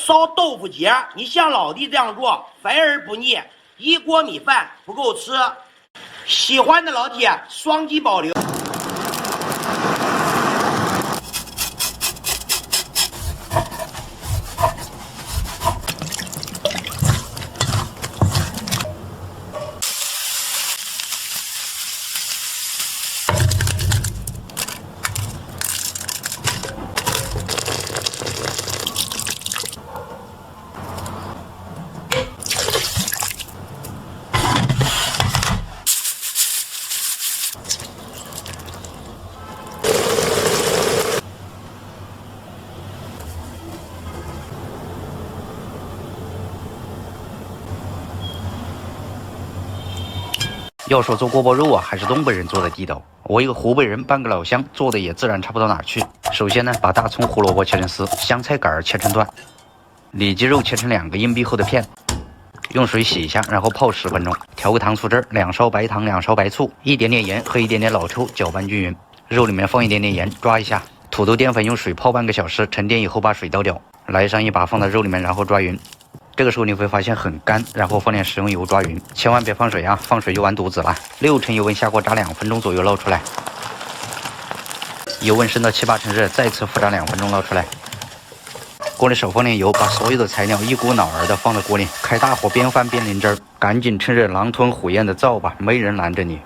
烧豆腐节，你像老弟这样做，肥而不腻，一锅米饭不够吃。喜欢的老铁双击保留。要说做锅包肉啊，还是东北人做的地道。我一个湖北人，半个老乡，做的也自然差不到哪儿去。首先呢，把大葱、胡萝卜切成丝，香菜杆切成段，里脊肉切成2个硬币厚的片，用水洗一下，然后泡10分钟。调个糖醋汁，2勺白糖，2勺白醋，一点点盐和一点点老抽，搅拌均匀。肉里面放一点点盐，抓一下。土豆淀粉用水泡半个小时，沉淀以后把水倒掉，来上一把放到肉里面，然后抓匀。这个时候你会发现很干，然后放点食用油抓匀，千万别放水啊，放水就完犊子了。6成油温下锅炸2分钟左右捞出来，油温升到7、8成热，再次复炸2分钟捞出来。锅里少放点油，把所有的材料一股脑儿的放到锅里，开大火边翻边淋汁儿，赶紧趁热狼吞虎咽的造吧，没人拦着你。